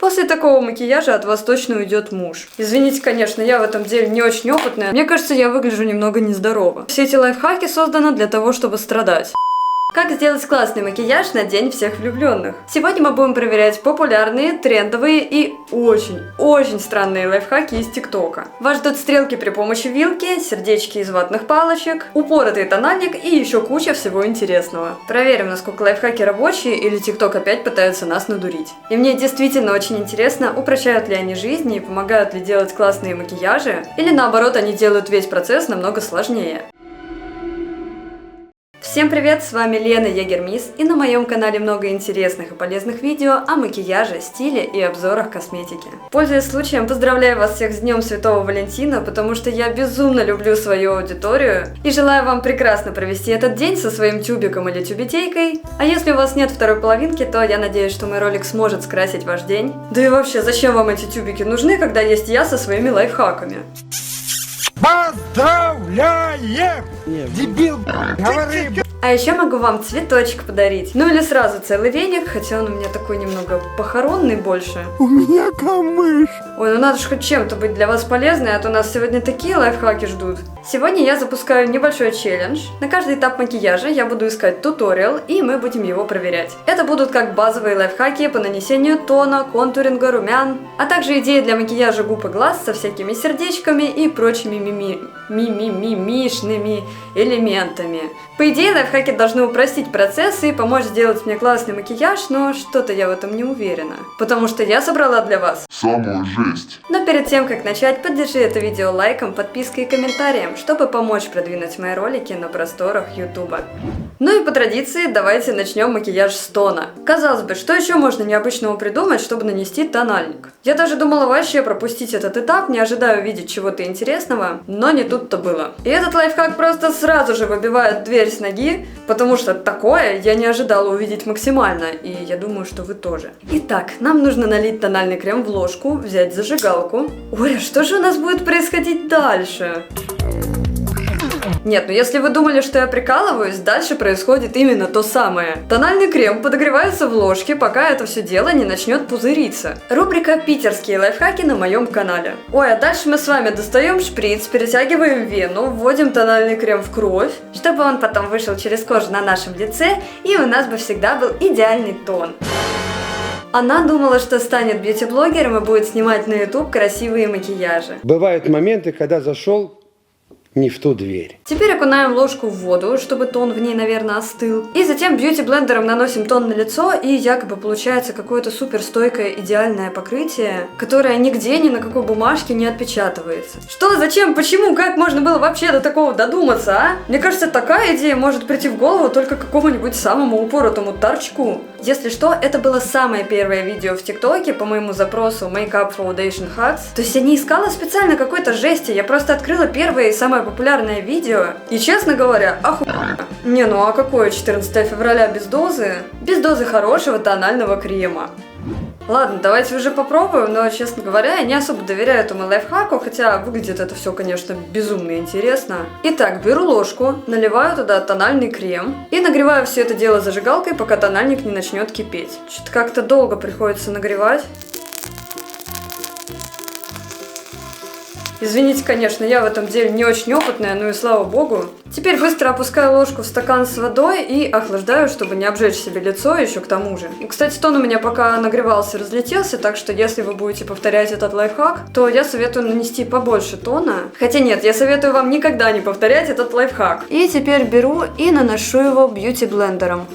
После такого макияжа от вас точно уйдет муж. Извините, конечно, я в этом деле не очень опытная. Мне кажется, я выгляжу немного нездорово. Все эти лайфхаки созданы для того, чтобы страдать. Как сделать классный макияж на День всех влюбленных? Сегодня мы будем проверять популярные, трендовые и очень странные лайфхаки из ТикТока. Вас ждут стрелки при помощи вилки, сердечки из ватных палочек, упоротый тональник и еще куча всего интересного. Проверим, насколько лайфхаки рабочие или ТикТок опять пытаются нас надурить. И мне действительно очень интересно, упрощают ли они жизнь и помогают ли делать классные макияжи, или наоборот они делают весь процесс намного сложнее. Всем привет, с вами Лена Егермис, и на моем канале много интересных и полезных видео о макияже, стиле и обзорах косметики. Пользуясь случаем, поздравляю вас всех с Днем Святого Валентина, потому что я безумно люблю свою аудиторию и желаю вам прекрасно провести этот день со своим тюбиком или тюбетейкой. А если у вас нет второй половинки, то я надеюсь, что мой ролик сможет скрасить ваш день. Да и вообще, зачем вам эти тюбики нужны, когда есть я со своими лайфхаками? Поздравляем! Дебил, говори! А еще могу вам цветочек подарить. Ну или сразу целый веник, хотя он у меня такой немного похоронный больше. У меня камыш! Ой, ну надо же хоть чем-то быть для вас полезной, а то нас сегодня такие лайфхаки ждут. Сегодня я запускаю небольшой челлендж. На каждый этап макияжа я буду искать туториал, и мы будем его проверять. Это будут как базовые лайфхаки по нанесению тона, контуринга, румян, а также идеи для макияжа губ и глаз со всякими сердечками и прочими мимишными элементами. По идее, лайфхаки должны упростить процесс и помочь сделать мне классный макияж, но что-то я в этом не уверена. Потому что я собрала для вас самую жесть. Но перед тем, как начать, поддержи это видео лайком, подпиской и комментарием, чтобы помочь продвинуть мои ролики на просторах Ютуба. Ну и по традиции, давайте начнем макияж с тона. Казалось бы, что еще можно необычного придумать, чтобы нанести тональник? Я даже думала вообще пропустить этот этап, не ожидая увидеть чего-то интересного, но не тут-то было. И этот лайфхак просто сразу же выбивает дверь с ноги, потому что такое я не ожидала увидеть максимально, и я думаю, что вы тоже. Итак, нам нужно налить тональный крем в ложку, взять зажигалку. Ой, а что же у нас будет происходить дальше? Нет, ну если вы думали, что я прикалываюсь, дальше происходит именно то самое. Тональный крем подогревается в ложке, пока это все дело не начнет пузыриться. Рубрика «Питерские лайфхаки» на моем канале. Ой, а дальше мы с вами достаем шприц, перетягиваем вену, вводим тональный крем в кровь, чтобы он потом вышел через кожу на нашем лице, и у нас бы всегда был идеальный тон. Она думала, что станет бьюти-блогером и будет снимать на YouTube красивые макияжи. Бывают моменты, когда зашел не в ту дверь. Теперь окунаем ложку в воду, чтобы тон в ней, наверное, остыл. И затем бьюти-блендером наносим тон на лицо, и якобы получается какое-то суперстойкое идеальное покрытие, которое нигде, ни на какой бумажке не отпечатывается. Что? Зачем? Почему? Как можно было вообще до такого додуматься, а? Мне кажется, такая идея может прийти в голову только какому-нибудь самому упоротому торчку. Если что, это было самое первое видео в ТикТоке по моему запросу Makeup Foundation Hacks. То есть я не искала специально какой-то жести, я просто открыла первое и самое популярное видео. И честно говоря, охуенно. Не, ну а какое 14 февраля без дозы? Без дозы хорошего тонального крема. Ладно, давайте уже попробуем, но, честно говоря, я не особо доверяю этому лайфхаку, хотя выглядит это все, конечно, безумно интересно. Итак, беру ложку, наливаю туда тональный крем и нагреваю все это дело зажигалкой, пока тональник не начнет кипеть. Что-то как-то долго приходится нагревать. Извините, конечно, я в этом деле не очень опытная, ну и слава богу. Теперь быстро опускаю ложку в стакан с водой и охлаждаю, чтобы не обжечь себе лицо еще к тому же. И, кстати, тон у меня пока нагревался, разлетелся, так что если вы будете повторять этот лайфхак, то я советую нанести побольше тона. Хотя нет, я советую вам никогда не повторять этот лайфхак. И теперь беру и наношу его бьюти-блендером.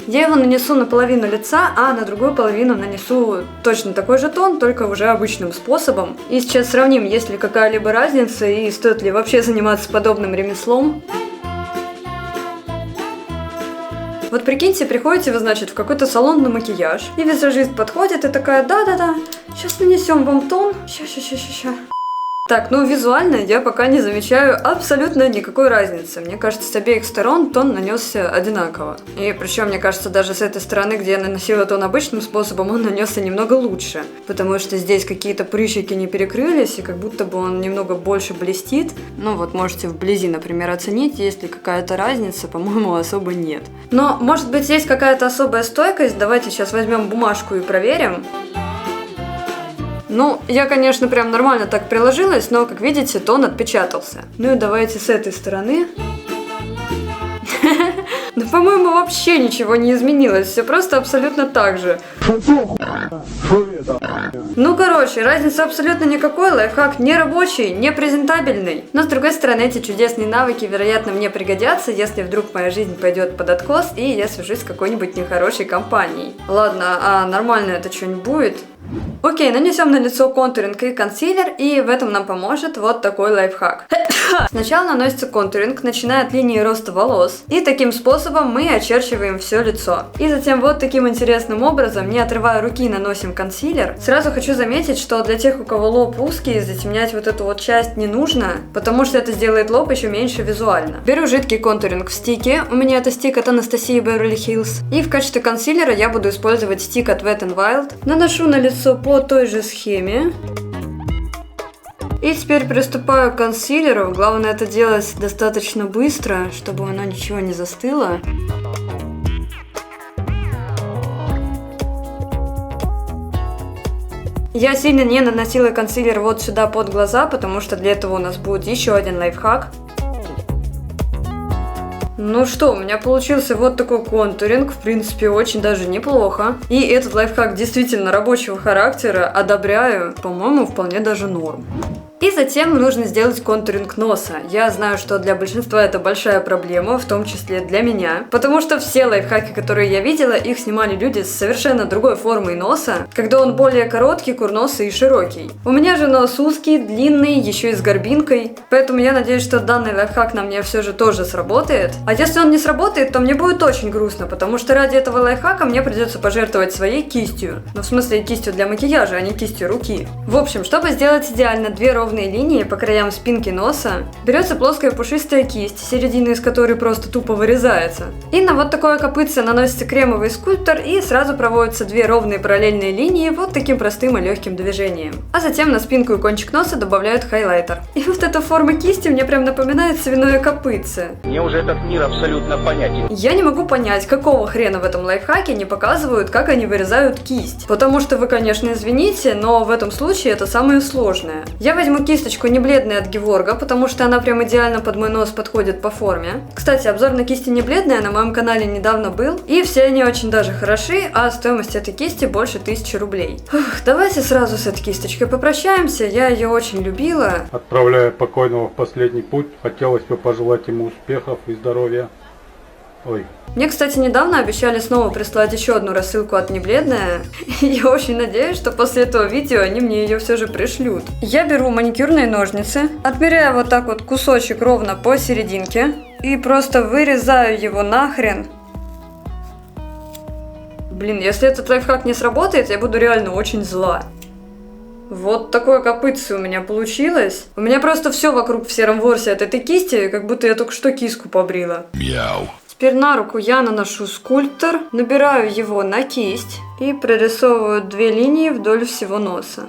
Я его нанесу на половину лица, а на другую половину нанесу точно такой же тон, только уже обычным способом. И сейчас сравним, есть ли какая-либо разница и стоит ли вообще заниматься подобным ремеслом. Вот прикиньте, приходите вы, значит, в какой-то салон на макияж, и визажист подходит и такая: да-да-да, сейчас нанесем вам тон, ща. Так, ну визуально я пока не замечаю абсолютно никакой разницы. Мне кажется, с обеих сторон тон нанесся одинаково. И причем, мне кажется, даже с этой стороны, где я наносила тон обычным способом, он нанесся немного лучше. Потому что здесь какие-то прыщики не перекрылись, и как будто бы он немного больше блестит. Ну вот можете вблизи, например, оценить, есть ли какая-то разница. По-моему, особо нет. Но, может быть, есть какая-то особая стойкость. Давайте сейчас возьмем бумажку и проверим. Ну, я, конечно, прям нормально так приложилась, но, как видите, тон отпечатался. Ну и давайте с этой стороны. Да, по-моему, вообще ничего не изменилось, все просто абсолютно так же. Ну, короче, разницы абсолютно никакой, лайфхак не рабочий, не презентабельный. Но, с другой стороны, эти чудесные навыки, вероятно, мне пригодятся, если вдруг моя жизнь пойдет под откос, и я свяжусь с какой-нибудь нехорошей компанией. Ладно, а нормально это что-нибудь будет? Окей, нанесем на лицо контуринг и консилер, и в этом нам поможет вот такой лайфхак. Сначала наносится контуринг, начиная от линии роста волос, и таким способом мы очерчиваем все лицо. И затем вот таким интересным образом, не отрывая руки, наносим консилер. Сразу хочу заметить, что для тех, у кого лоб узкий, затемнять вот эту вот часть не нужно, потому что это сделает лоб еще меньше визуально. Беру жидкий контуринг в стике, у меня это стик от Анастасии Beverly Hills, и в качестве консилера я буду использовать стик от Wet n Wild. Наношу на лицо по той же схеме. И теперь приступаю к консилеру. Главное это делать достаточно быстро, чтобы оно ничего не застыло. Я сильно не наносила консилер вот сюда под глаза, потому что для этого у нас будет еще один лайфхак. Ну что, у меня получился вот такой контуринг, в принципе, очень даже неплохо. И этот лайфхак действительно рабочего характера, одобряю, по-моему, вполне даже норм. И затем нужно сделать контуринг носа. Я знаю, что для большинства это большая проблема, в том числе для меня, потому что все лайфхаки, которые я видела, их снимали люди с совершенно другой формой носа, когда он более короткий, курносый и широкий. У меня же нос узкий, длинный, еще и с горбинкой, поэтому я надеюсь, что данный лайфхак на мне все же тоже сработает. А если он не сработает, то мне будет очень грустно, потому что ради этого лайфхака мне придется пожертвовать своей кистью. Ну, в смысле, кистью для макияжа, а не кистью руки. В общем, чтобы сделать идеально две ровные линии по краям спинки носа, берется плоская пушистая кисть, середина из которой просто тупо вырезается. И на вот такое копытце наносится кремовый скульптор, и сразу проводятся две ровные параллельные линии вот таким простым и легким движением. А затем на спинку и кончик носа добавляют хайлайтер. И вот эта форма кисти мне прям напоминает свиное копытце. Мне уже этот мир абсолютно понятен. Я не могу понять, какого хрена в этом лайфхаке не показывают, как они вырезают кисть. Потому что вы, конечно, извините, но в этом случае это самое сложное. Я возьму кисточку не бледная от Геворга, потому что она прям идеально под мой нос подходит по форме. Кстати, обзор на кисти не бледная на моем канале недавно был, и все они очень даже хороши, а стоимость этой кисти больше 1000 рублей. Давайте сразу с этой кисточкой попрощаемся, я ее очень любила. Отправляя покойного в последний путь, хотелось бы пожелать ему успехов и здоровья. Ой. Мне, кстати, недавно обещали снова прислать еще одну рассылку от Небледная. Я очень надеюсь, что после этого видео они мне ее все же пришлют. Я беру маникюрные ножницы, отмеряю вот так вот кусочек ровно посерединке и просто вырезаю его нахрен. Блин, если этот лайфхак не сработает, я буду реально очень зла. Вот такое копытце у меня получилось. У меня просто все вокруг в сером ворсе от этой кисти, как будто я только что киску побрила. Мяу. Теперь на руку я наношу скульптор, набираю его на кисть и прорисовываю две линии вдоль всего носа.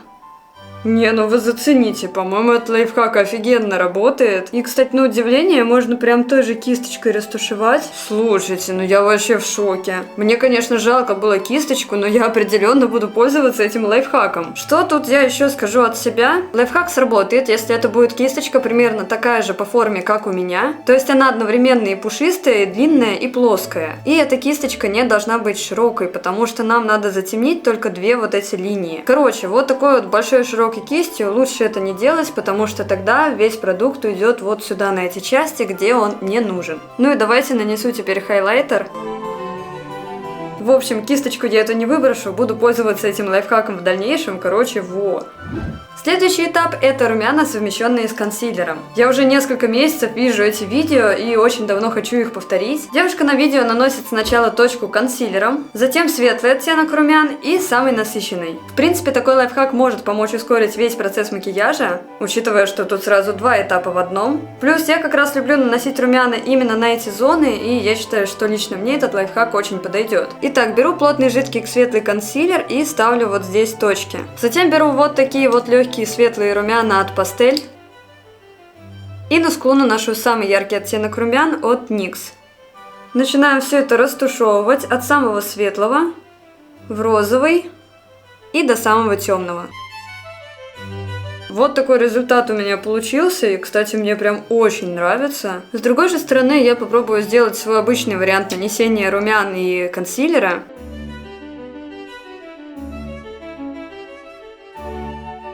Не, ну вы зацените, по-моему, этот лайфхак офигенно работает. И, кстати, на удивление, можно прям той же кисточкой растушевать. Слушайте, ну я вообще в шоке. Мне, конечно, жалко было кисточку, но я определенно буду пользоваться этим лайфхаком. Что тут я еще скажу от себя? Лайфхак сработает, если это будет кисточка примерно такая же по форме, как у меня. То есть она одновременно и пушистая, и длинная, и плоская. И эта кисточка не должна быть широкой, потому что нам надо затемнить только две вот эти линии. Короче, вот такой вот большой широкий кистью лучше это не делать, потому что тогда весь продукт уйдет вот сюда на эти части, где он не нужен. Ну и давайте нанесу теперь хайлайтер. В общем, кисточку я эту не выброшу, буду пользоваться этим лайфхаком в дальнейшем, короче, во. Следующий этап – это румяна, совмещенные с консилером. Я уже несколько месяцев вижу эти видео и очень давно хочу их повторить. Девушка на видео наносит сначала точку консилером, затем светлый оттенок румян и самый насыщенный. В принципе, такой лайфхак может помочь ускорить весь процесс макияжа, учитывая, что тут сразу два этапа в одном. Плюс я как раз люблю наносить румяна именно на эти зоны, и я считаю, что лично мне этот лайфхак очень подойдет. Итак, беру плотный жидкий светлый консилер и ставлю вот здесь точки. Затем беру вот такие вот легкие светлые румяна от Пастель. И на скулу наношу самый яркий оттенок румян от NYX. Начинаем все это растушевывать от самого светлого в розовый и до самого темного. Вот такой результат у меня получился, и, кстати, мне прям очень нравится. С другой же стороны, я попробую сделать свой обычный вариант нанесения румян и консилера.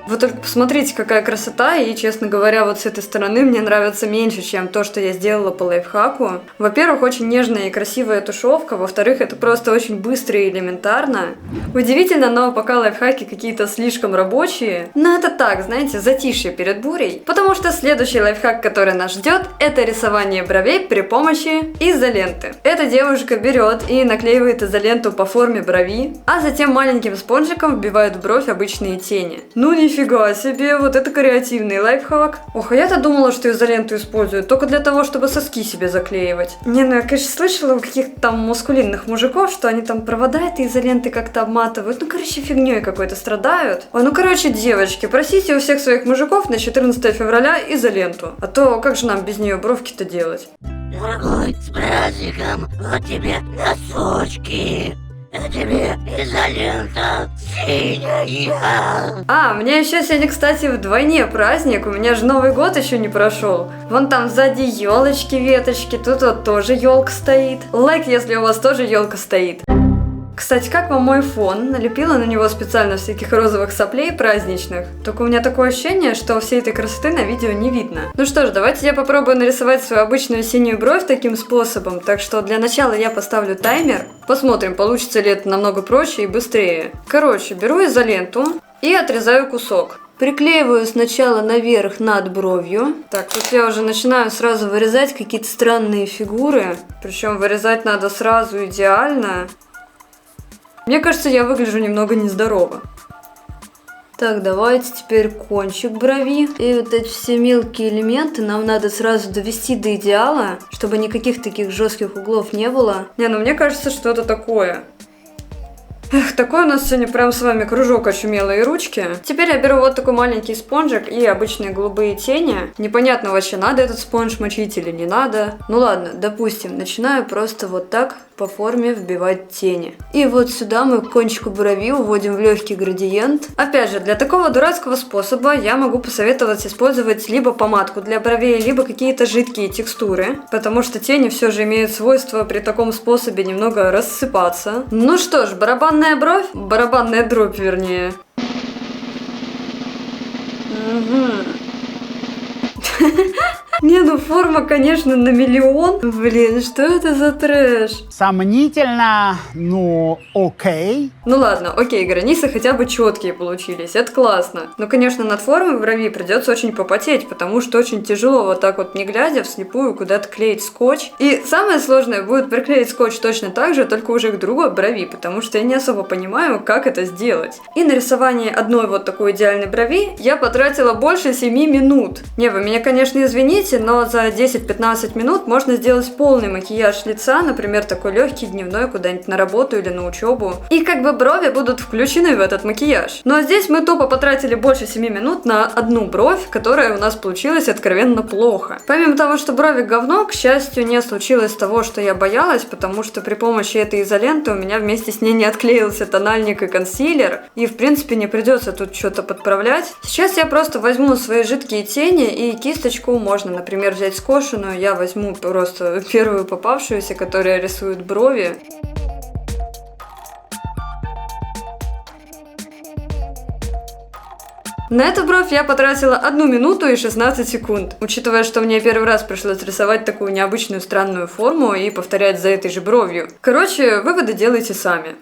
Вы только посмотрите, какая красота, и, честно говоря, вот с этой стороны мне нравится меньше, чем то, что я сделала по лайфхаку. Во-первых, очень нежная и красивая тушевка, во-вторых, это просто очень быстро и элементарно. Удивительно, но пока лайфхаки какие-то слишком рабочие, но это так, знаете, затишье перед бурей, потому что следующий лайфхак, который нас ждет, это рисование бровей при помощи изоленты. Эта девушка берет и наклеивает изоленту по форме брови, а затем маленьким спонжиком вбивает в бровь обычные тени. Ну нифига себе, вот это креативный лайфхак. Ох, а я-то думала, что изоленту используют только для того, чтобы соски себе заклеивать. Не, ну я, конечно, слышала у каких-то там мускулинных мужиков, что они там провода этой изоленты как-то обматывают. Ну, короче, фигней какой-то страдают. Ой, ну, короче, девочки, просите у всех своих мужиков на 14 февраля изоленту. А то как же нам без нее бровки-то делать? Дорогой, с праздником, вот тебе носочки. Это тебе изолента синяя. А, у меня еще сегодня, кстати, вдвойне праздник. У меня же Новый год еще не прошел. Вон там сзади елочки, веточки. Тут вот тоже елка стоит. Лайк, если у вас тоже елка стоит. Кстати, как вам мой фон? Налепила на него специально всяких розовых соплей праздничных. Только у меня такое ощущение, что всей этой красоты на видео не видно. Ну что ж, давайте я попробую нарисовать свою обычную синюю бровь таким способом. Так что для начала я поставлю таймер. Посмотрим, получится ли это намного проще и быстрее. Короче, беру изоленту и отрезаю кусок. Приклеиваю сначала наверх над бровью. Так, тут я уже начинаю сразу вырезать какие-то странные фигуры. Причем вырезать надо сразу идеально. Мне кажется, я выгляжу немного нездорово. Так, давайте теперь кончик брови. И вот эти все мелкие элементы нам надо сразу довести до идеала, чтобы никаких таких жестких углов не было. Не, ну мне кажется, что это такое. Эх, такой у нас сегодня прям с вами кружок очумелые ручки. Теперь я беру вот такой маленький спонжик и обычные голубые тени. Непонятно вообще, надо этот спонж мочить или не надо. Ну ладно, допустим, начинаю просто вот так по форме вбивать тени. И вот сюда мы к кончику брови уводим в легкий градиент. Опять же, для такого дурацкого способа я могу посоветовать использовать либо помадку для бровей, либо какие-то жидкие текстуры, потому что тени все же имеют свойство при таком способе немного рассыпаться. Ну что ж, барабанная дробь, вернее. Не, ну форма, конечно, на миллион. Блин, что это за трэш? Сомнительно, ну окей. Ну ладно, окей, границы хотя бы четкие получились, это классно. Но, конечно, над формой брови придется очень попотеть, потому что очень тяжело вот так вот не глядя вслепую куда-то клеить скотч. И самое сложное будет приклеить скотч точно так же, только уже к другой брови, потому что я не особо понимаю, как это сделать. И на рисование одной вот такой идеальной брови я потратила больше 7 минут. Не, вы меня, конечно, извините, но за 10-15 минут можно сделать полный макияж лица, например, такой легкий, дневной, куда-нибудь на работу или на учебу. И как бы брови будут включены в этот макияж. Но здесь мы тупо потратили больше 7 минут на одну бровь, которая у нас получилась откровенно плохо. Помимо того, что брови говно, к счастью, не случилось того, что я боялась, потому что при помощи этой изоленты у меня вместе с ней не отклеился тональник и консилер, и в принципе не придется тут что-то подправлять. Сейчас я просто возьму свои жидкие тени и кисточку, можно, например, взять скошенную, я возьму просто первую попавшуюся, которая рисует брови. На эту бровь я потратила 1 минуту и 16 секунд, учитывая, что мне первый раз пришлось рисовать такую необычную странную форму и повторять за этой же бровью. Короче, выводы делайте сами.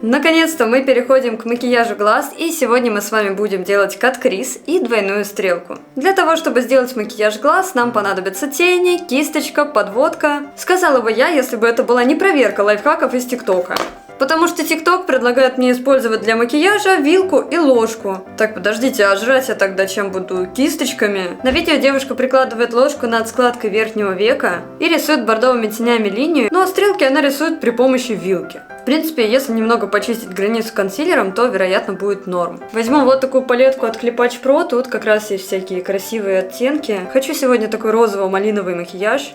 Наконец-то мы переходим к макияжу глаз, и сегодня мы с вами будем делать кат-криз и двойную стрелку. Для того, чтобы сделать макияж глаз, нам понадобятся тени, кисточка, подводка. Сказала бы я, если бы это была не проверка лайфхаков из ТикТока. Потому что ТикТок предлагает мне использовать для макияжа вилку и ложку. Так, подождите, а жрать я тогда чем буду? Кисточками? На видео девушка прикладывает ложку над складкой верхнего века и рисует бордовыми тенями линию, ну а стрелки она рисует при помощи вилки. В принципе, если немного почистить границу консилером, то, вероятно, будет норм. Возьму вот такую палетку от Клипач Pro, тут как раз есть всякие красивые оттенки. Хочу сегодня такой розово-малиновый макияж.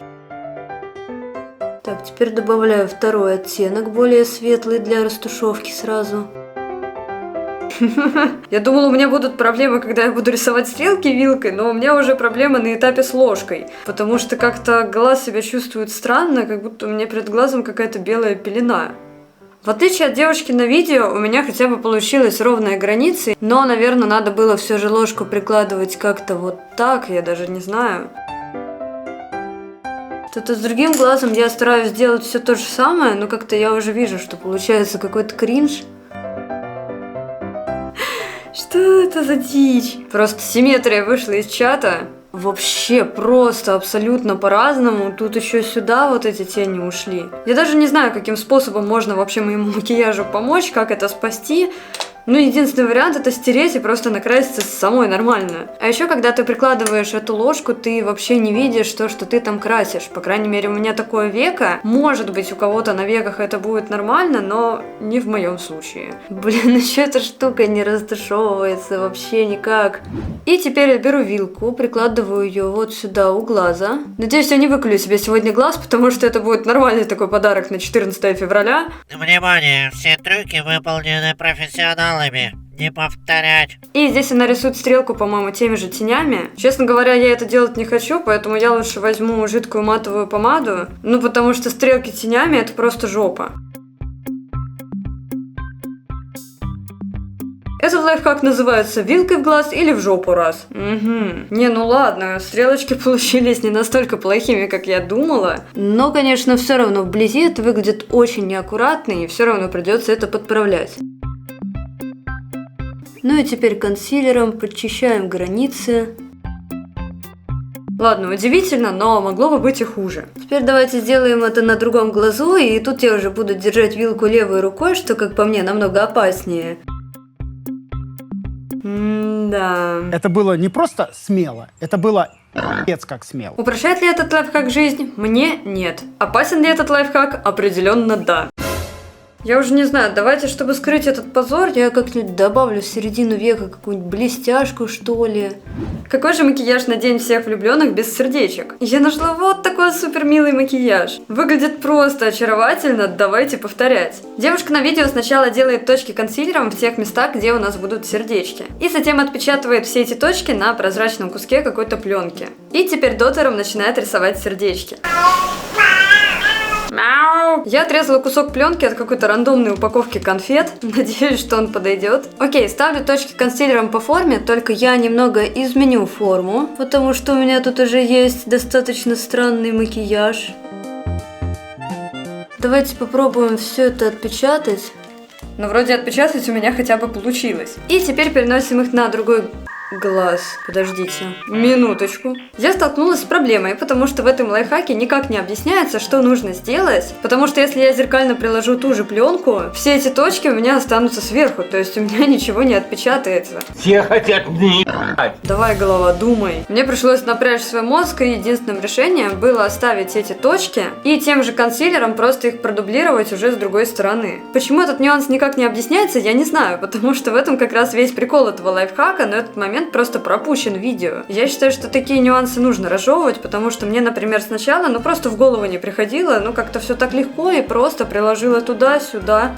Так, теперь добавляю второй оттенок, более светлый для растушевки сразу. Я думала, у меня будут проблемы, когда я буду рисовать стрелки вилкой, но у меня уже проблемы на этапе с ложкой. Потому что как-то глаз себя чувствует странно, как будто у меня перед глазом какая-то белая пелена. В отличие от девушки на видео, у меня хотя бы получилась ровная граница, но, наверное, надо было все же ложку прикладывать как-то вот так, я даже не знаю. Что-то с другим глазом я стараюсь сделать все то же самое, но как-то я уже вижу, что получается какой-то кринж. Что это за дичь? Просто симметрия вышла из чата. Вообще просто абсолютно по-разному. Тут еще сюда вот эти тени ушли. Я даже не знаю, каким способом можно вообще моему макияжу помочь, как это спасти. Ну, единственный вариант это стереть и просто накраситься самой нормально. А еще, когда ты прикладываешь эту ложку, ты вообще не видишь то, что ты там красишь. По крайней мере, у меня такое веко. Может быть, у кого-то на веках это будет нормально, но не в моем случае. Блин, еще эта штука не растушевывается вообще никак. И теперь я беру вилку, прикладываю ее вот сюда у глаза. Надеюсь, я не выколю себе сегодня глаз, потому что это будет нормальный такой подарок на 14 февраля. Внимание, все трюки выполнены профессионалами. Не повторять. И здесь она рисует стрелку, по-моему, теми же тенями. Честно говоря, я это делать не хочу, поэтому я лучше возьму жидкую матовую помаду. Ну, потому что стрелки тенями это просто жопа. Этот лайфхак называется вилкой в глаз или в жопу раз. Угу. Не, ну ладно, стрелочки получились не настолько плохими, как я думала. Но, конечно, все равно вблизи это выглядит очень неаккуратно, и все равно придется это подправлять. Ну и теперь консилером подчищаем границы. Ладно, удивительно, но могло бы быть и хуже. Теперь давайте сделаем это на другом глазу, и тут я уже буду держать вилку левой рукой, что, как по мне, намного опаснее. Да. Это было не просто смело, это было пи***ц как смело. Упрощает ли этот лайфхак жизнь? Мне нет. Опасен ли этот лайфхак? Определенно да. Я уже не знаю, давайте, чтобы скрыть этот позор, я как-нибудь добавлю в середину века какую-нибудь блестяшку, что ли. Какой же макияж на день всех влюбленных без сердечек? Я нашла вот такой супер милый макияж. Выглядит просто очаровательно, давайте повторять. Девушка на видео сначала делает точки консилером в тех местах, где у нас будут сердечки. И затем отпечатывает все эти точки на прозрачном куске какой-то пленки. И теперь дотером начинает рисовать сердечки. Мяу. Я отрезала кусок пленки от какой-то рандомной упаковки конфет. Надеюсь, что он подойдет. Окей, ставлю точки консилером по форме, только я немного изменю форму, потому что у меня тут уже есть достаточно странный макияж. Давайте попробуем все это отпечатать. Но вроде отпечатать у меня хотя бы получилось. И теперь переносим их на другой глаз. Подождите. Минуточку. Я столкнулась с проблемой, потому что в этом лайфхаке никак не объясняется, что нужно сделать. Потому что если я зеркально приложу ту же пленку, все эти точки у меня останутся сверху. То есть у меня ничего не отпечатается. Все хотят мне ебать. Давай, голова, думай. Мне пришлось напрячь свой мозг, и единственным решением было оставить эти точки и тем же консилером просто их продублировать уже с другой стороны. Почему этот нюанс никак не объясняется, я не знаю, потому что в этом как раз весь прикол этого лайфхака, но этот момент просто пропущен в видео. Я считаю, что такие нюансы нужно разжевывать, потому что мне, например, сначала, просто в голову не приходило, как-то все так легко и просто приложила туда-сюда.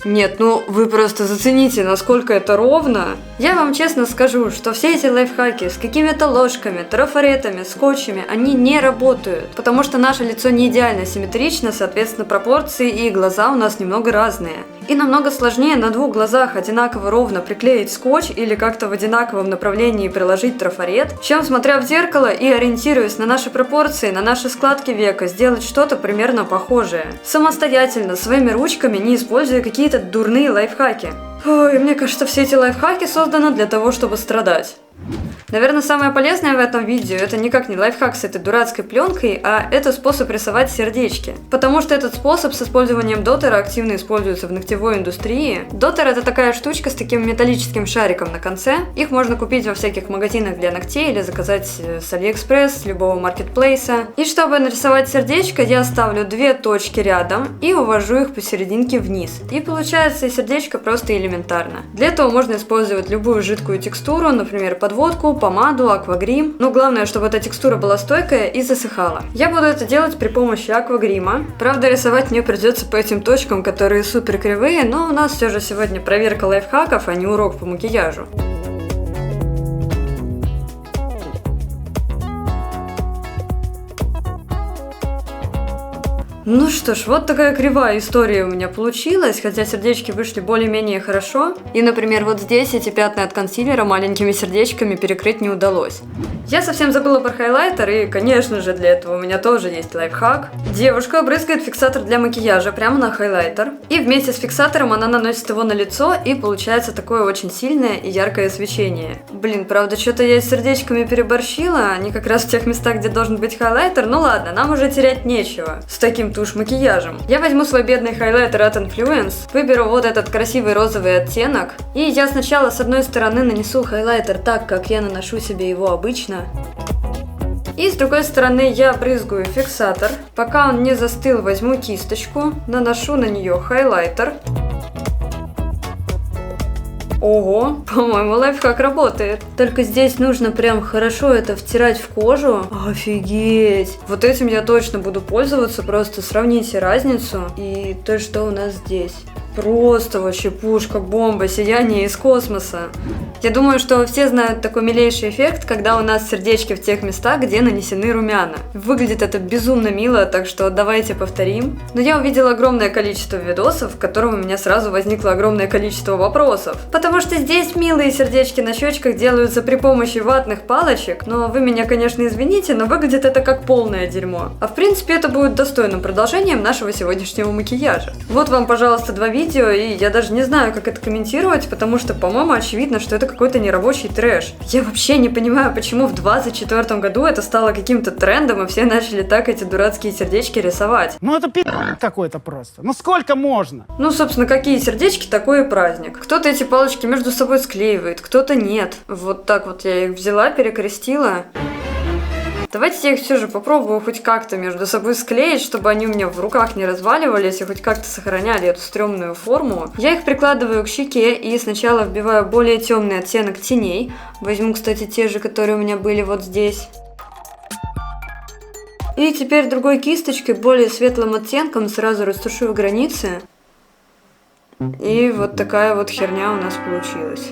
Нет, вы просто зацените, насколько это ровно. Я вам честно скажу, что все эти лайфхаки с какими-то ложками, трафаретами, скотчами, они не работают. Потому что наше лицо не идеально симметрично, соответственно, пропорции и глаза у нас немного разные. И намного сложнее на двух глазах одинаково ровно приклеить скотч или как-то в одинаковом направлении приложить трафарет, чем, смотря в зеркало и ориентируясь на наши пропорции, на наши складки века, сделать что-то примерно похожее. Самостоятельно, своими ручками, не используя какие-то дурные лайфхаки. Ой, мне кажется, все эти лайфхаки созданы для того, чтобы страдать. Наверное, самое полезное в этом видео это никак не лайфхак с этой дурацкой пленкой, а это способ рисовать сердечки. Потому что этот способ с использованием доттера активно используется в ногтевой индустрии. Доттер это такая штучка с таким металлическим шариком на конце. Их можно купить во всяких магазинах для ногтей или заказать с Алиэкспресс, с любого маркетплейса. И чтобы нарисовать сердечко, я ставлю две точки рядом и увожу их посерединке вниз. И получается сердечко просто элементарно. Для этого можно использовать любую жидкую текстуру, например, подводку, помаду, аквагрим. Но главное, чтобы эта текстура была стойкая и засыхала. Я буду это делать при помощи аквагрима. Правда, рисовать мне придется по этим точкам, которые супер кривые, но у нас все же сегодня проверка лайфхаков, а не урок по макияжу. Ну что ж, вот такая кривая история у меня получилась, хотя сердечки вышли более-менее хорошо. И, например, вот здесь эти пятна от консилера маленькими сердечками перекрыть не удалось. Я совсем забыла про хайлайтер, и, конечно же, для этого у меня тоже есть лайфхак. Девушка брызгает фиксатор для макияжа прямо на хайлайтер, и вместе с фиксатором она наносит его на лицо, и получается такое очень сильное и яркое свечение. Блин, правда, что-то я с сердечками переборщила, они как раз в тех местах, где должен быть хайлайтер. Ну ладно, нам уже терять нечего с таким тушь-макияжем. Я возьму свой бедный хайлайтер от Influence, выберу вот этот красивый розовый оттенок, и я сначала с одной стороны нанесу хайлайтер так, как я наношу себе его обычно. И с другой стороны я брызгаю фиксатор. Пока он не застыл, возьму кисточку, наношу на нее хайлайтер. Ого, по-моему, лайфхак работает. Только здесь нужно прям хорошо это втирать в кожу. Офигеть! Вот этим я точно буду пользоваться, просто сравните разницу и то, что у нас здесь. Просто вообще пушка, бомба, сияние из космоса. Я думаю, что все знают такой милейший эффект, когда у нас сердечки в тех местах, где нанесены румяна. Выглядит это безумно мило, так что давайте повторим. Но я увидела огромное количество видосов, в котором у меня сразу возникло огромное количество вопросов. Потому что здесь милые сердечки на щечках делаются при помощи ватных палочек, но вы меня, конечно, извините, но выглядит это как полное дерьмо. А в принципе это будет достойным продолжением нашего сегодняшнего макияжа. Вот вам, пожалуйста, два видео, и я даже не знаю, как это комментировать, потому что, по-моему, очевидно, что это какой-то нерабочий трэш. Я вообще не понимаю, почему в 2024 году это стало каким-то трендом, и все начали так эти дурацкие сердечки рисовать. Ну это какой-то просто. Ну сколько можно? Ну, собственно, какие сердечки, такой и праздник. Кто-то эти палочки между собой склеивает, кто-то нет. Вот так вот я их взяла, перекрестила. Давайте я их все же попробую хоть как-то между собой склеить, чтобы они у меня в руках не разваливались и хоть как-то сохраняли эту стрёмную форму. Я их прикладываю к щеке и сначала вбиваю более темный оттенок теней. Возьму, кстати, те же, которые у меня были вот здесь. И теперь другой кисточкой, более светлым оттенком, сразу растушую границы. И вот такая вот херня у нас получилась.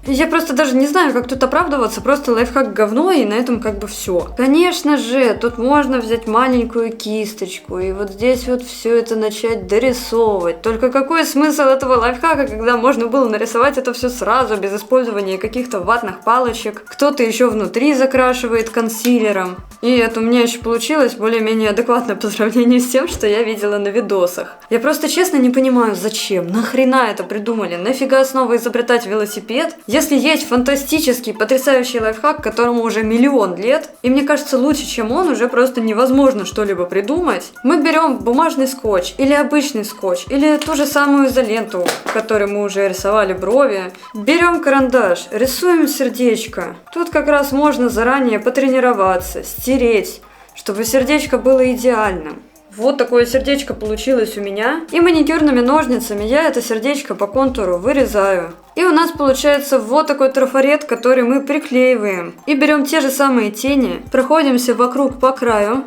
Я просто даже не знаю, как тут оправдываться, просто лайфхак говно, и на этом как бы все. Конечно же, тут можно взять маленькую кисточку, и вот здесь вот все это начать дорисовывать. Только какой смысл этого лайфхака, когда можно было нарисовать это все сразу, без использования каких-то ватных палочек? Кто-то еще внутри закрашивает консилером. И это у меня еще получилось более-менее адекватно по сравнению с тем, что я видела на видосах. Я просто честно не понимаю, зачем, нахрена это придумали, нафига снова изобретать велосипед? Если есть фантастический, потрясающий лайфхак, которому уже 1 000 000 лет, и мне кажется, лучше, чем он, уже просто невозможно что-либо придумать, мы берем бумажный скотч, или обычный скотч, или ту же самую изоленту, в которой мы уже рисовали брови, берем карандаш, рисуем сердечко. Тут как раз можно заранее потренироваться, стереть, чтобы сердечко было идеальным. Вот такое сердечко получилось у меня. И маникюрными ножницами я это сердечко по контуру вырезаю. И у нас получается вот такой трафарет, который мы приклеиваем. И берем те же самые тени, проходимся вокруг по краю.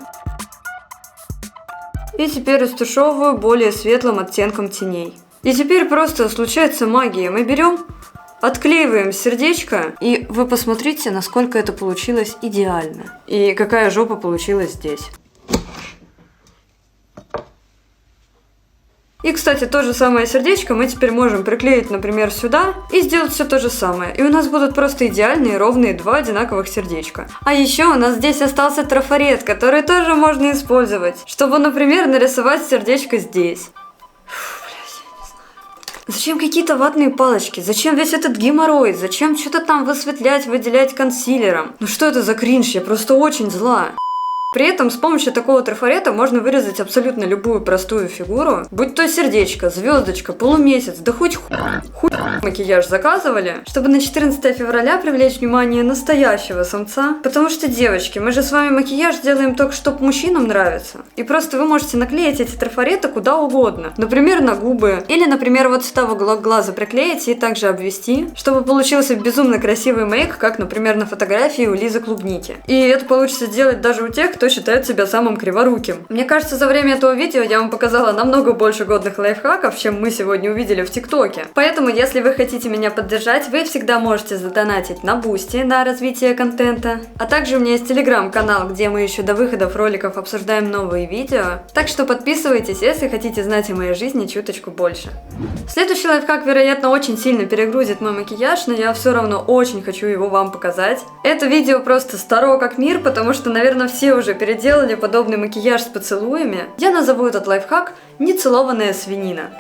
И теперь растушевываю более светлым оттенком теней. И теперь просто случается магия. Мы берем, отклеиваем сердечко, и вы посмотрите, насколько это получилось идеально. И какая жопа получилась здесь. И, кстати, то же самое сердечко мы теперь можем приклеить, например, сюда и сделать все то же самое. И у нас будут просто идеальные ровные два одинаковых сердечка. А еще у нас здесь остался трафарет, который тоже можно использовать, чтобы, например, нарисовать сердечко здесь. Зачем какие-то ватные палочки? Зачем весь этот геморрой? Зачем что-то там высветлять, выделять консилером? Ну что это за кринж? Я просто очень зла. При этом с помощью такого трафарета можно вырезать абсолютно любую простую фигуру, будь то сердечко, звездочка, полумесяц, да хоть хуй макияж заказывали, чтобы на 14 февраля привлечь внимание настоящего самца. Потому что, девочки, мы же с вами макияж делаем только, чтобы мужчинам нравится. И просто вы можете наклеить эти трафареты куда угодно. Например, на губы. Или, например, вот сюда в уголок глаза приклеить и также обвести, чтобы получился безумно красивый мейк, как, например, на фотографии у Лизы Клубники. И это получится сделать даже у тех, кто считает себя самым криворуким. Мне кажется, за время этого видео я вам показала намного больше годных лайфхаков, чем мы сегодня увидели в ТикТоке. Поэтому, если вы хотите меня поддержать, вы всегда можете задонатить на Бусти на развитие контента. А также у меня есть телеграм-канал, где мы еще до выходов роликов обсуждаем новые видео. Так что подписывайтесь, если хотите знать о моей жизни чуточку больше. Следующий лайфхак, вероятно, очень сильно перегрузит мой макияж, но я все равно очень хочу его вам показать. Это видео просто старо как мир, потому что, наверное, все уже переделали подобный макияж с поцелуями. Я назову этот лайфхак «Нецелованная свинина».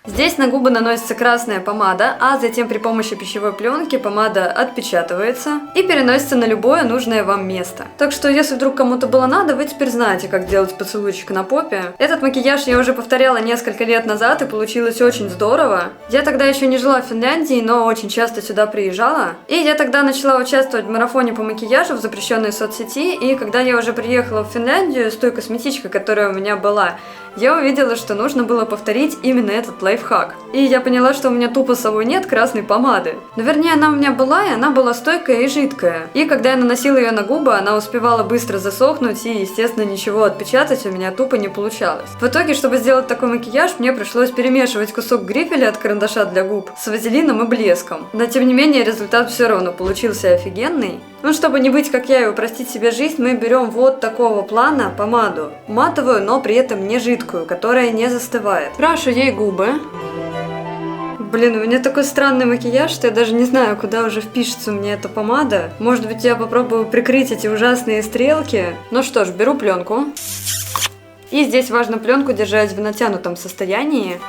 Здесь на губы наносится красная помада, а затем при помощи пищевой пленки помада отпечатывается и переносится на любое нужное вам место. Так что, если вдруг кому-то было надо, вы теперь знаете, как делать поцелуйчик на попе. Этот макияж я уже повторяла несколько лет назад, и получилось очень здорово. Я тогда еще не жила в Финляндии, но очень часто сюда приезжала. И я тогда начала участвовать в марафоне по макияжу в запрещенной соцсети, и когда я уже приехала в Финляндию с той косметичкой, которая у меня была, я увидела, что нужно было повторить именно этот лайфхак. И я поняла, что у меня тупо с собой нет красной помады. Но вернее, она у меня была, и она была стойкая и жидкая. И когда я наносила ее на губы, она успевала быстро засохнуть, и, естественно, ничего отпечатать у меня тупо не получалось. В итоге, чтобы сделать такой макияж, мне пришлось перемешивать кусок грифеля от карандаша для губ с вазелином и блеском. Но, тем не менее, результат все равно получился офигенный. Ну, чтобы не быть как я и упростить себе жизнь, мы берем вот такого плана помаду. Матовую, но при этом не жидкую, которая не застывает. Крашу ей губы. Блин, у меня такой странный макияж, что я даже не знаю, куда уже впишется у меня эта помада. Может быть, я попробую прикрыть эти ужасные стрелки. Ну что ж, беру пленку. И здесь важно пленку держать в натянутом состоянии.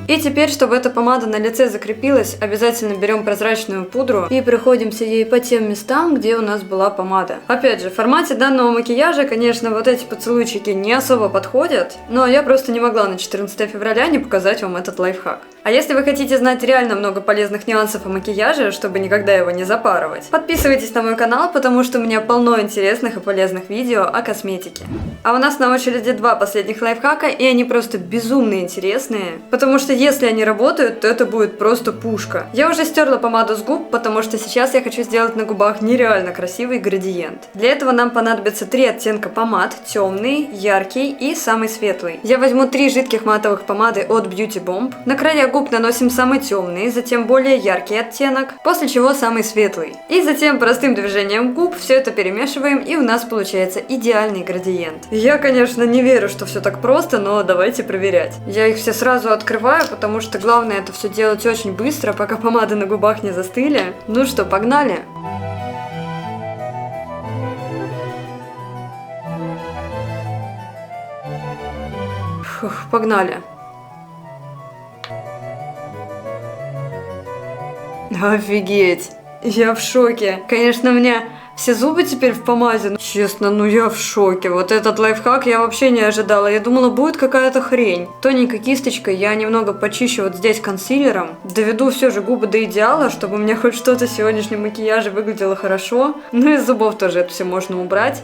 И теперь, чтобы эта помада на лице закрепилась, обязательно берем прозрачную пудру и проходимся ей по тем местам, где у нас была помада. Опять же, в формате данного макияжа, конечно, вот эти поцелуйчики не особо подходят, но я просто не могла на 14 февраля не показать вам этот лайфхак. А если вы хотите знать реально много полезных нюансов о макияже, чтобы никогда его не запарывать, подписывайтесь на мой канал, потому что у меня полно интересных и полезных видео о косметике. А у нас на очереди два последних лайфхака, и они просто безумно интересные, потому что если они работают, то это будет просто пушка. Я уже стерла помаду с губ, потому что сейчас я хочу сделать на губах нереально красивый градиент. Для этого нам понадобится 3 оттенка помад: темный, яркий и самый светлый. Я возьму 3 жидких матовых помады от Beauty Bomb. На края губ наносим самый темный, затем более яркий оттенок, после чего самый светлый. И затем простым движением губ все это перемешиваем, и у нас получается идеальный градиент. Я, конечно, не верю, что все так просто, но давайте проверять. Я их все сразу открываю, потому что главное это все делать очень быстро, пока помады на губах не застыли. Ну что, погнали! Фух, погнали! Офигеть! Я в шоке! Конечно, у меня все зубы теперь в помаде. Честно, ну я в шоке. Вот этот лайфхак я вообще не ожидала. Я думала, будет какая-то хрень. Тоненькой кисточкой я немного почищу вот здесь консилером. Доведу все же губы до идеала, чтобы у меня хоть что-то в сегодняшнем макияже выглядело хорошо. Ну и с зубов тоже это все можно убрать.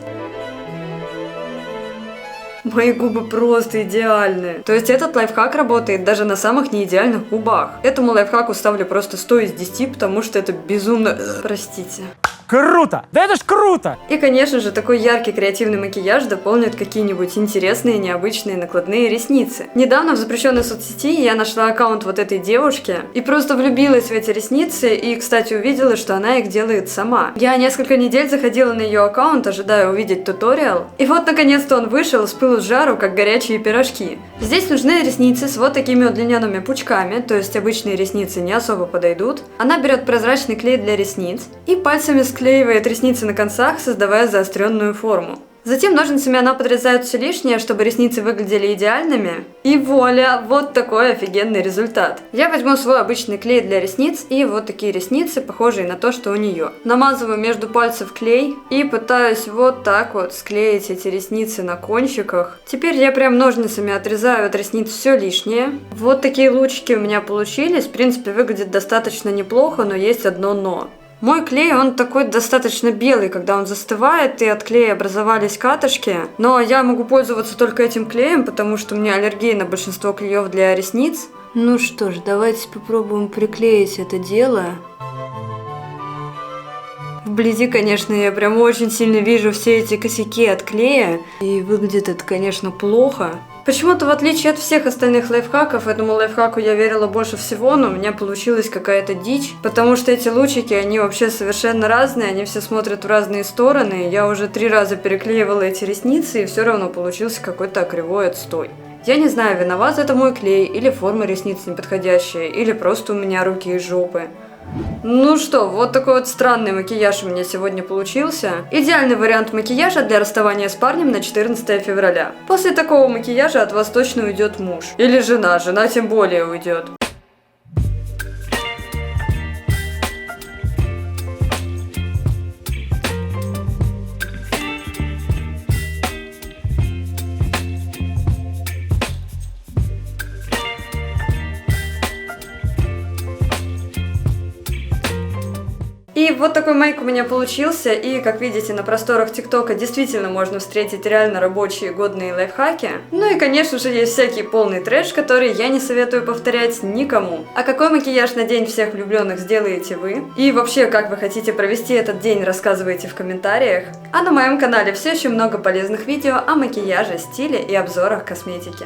Мои губы просто идеальные. То есть этот лайфхак работает даже на самых неидеальных губах. Этому лайфхаку ставлю просто 100 из 10, потому что это безумно... Простите. Круто! Да это ж круто! И, конечно же, такой яркий креативный макияж дополнит какие-нибудь интересные, необычные накладные ресницы. Недавно в запрещенной соцсети я нашла аккаунт вот этой девушки и просто влюбилась в эти ресницы и, кстати, увидела, что она их делает сама. Я несколько недель заходила на ее аккаунт, ожидая увидеть туториал, и вот наконец-то он вышел с пылу с жару, как горячие пирожки. Здесь нужны ресницы с вот такими удлиненными пучками, то есть обычные ресницы не особо подойдут. Она берет прозрачный клей для ресниц и пальцами склеивает ресницы на концах, создавая заостренную форму. Затем ножницами она подрезает все лишнее, чтобы ресницы выглядели идеальными. И вуаля, вот такой офигенный результат. Я возьму свой обычный клей для ресниц и вот такие ресницы, похожие на то, что у нее. Намазываю между пальцев клей и пытаюсь вот так вот склеить эти ресницы на кончиках. Теперь я прям ножницами отрезаю от ресниц все лишнее. Вот такие лучики у меня получились. В принципе, выглядит достаточно неплохо, но есть одно но. Мой клей, он такой достаточно белый, когда он застывает, и от клея образовались катышки. Но я могу пользоваться только этим клеем, потому что у меня аллергия на большинство клеев для ресниц. Ну что ж, давайте попробуем приклеить это дело. Вблизи, конечно, я прям очень сильно вижу все эти косяки от клея, и выглядит это, конечно, плохо. Почему-то, в отличие от всех остальных лайфхаков, этому лайфхаку я верила больше всего, но у меня получилась какая-то дичь, потому что эти лучики, они вообще совершенно разные, они все смотрят в разные стороны. Я уже 3 раза переклеивала эти ресницы, и все равно получился какой-то кривой отстой. Я не знаю, виноват это мой клей, или форма ресниц неподходящая, или просто у меня руки из жопы. Ну что, вот такой вот странный макияж у меня сегодня получился. Идеальный вариант макияжа для расставания с парнем на 14 февраля. После такого макияжа от вас точно уйдет муж. Или жена тем более уйдет. И вот такой мейк у меня получился, и, как видите, на просторах ТикТока действительно можно встретить реально рабочие годные лайфхаки. Ну и, конечно же, есть всякий полный трэш, который я не советую повторять никому. А какой макияж на день всех влюбленных сделаете вы? И вообще, как вы хотите провести этот день, рассказывайте в комментариях. А на моем канале все еще много полезных видео о макияже, стиле и обзорах косметики.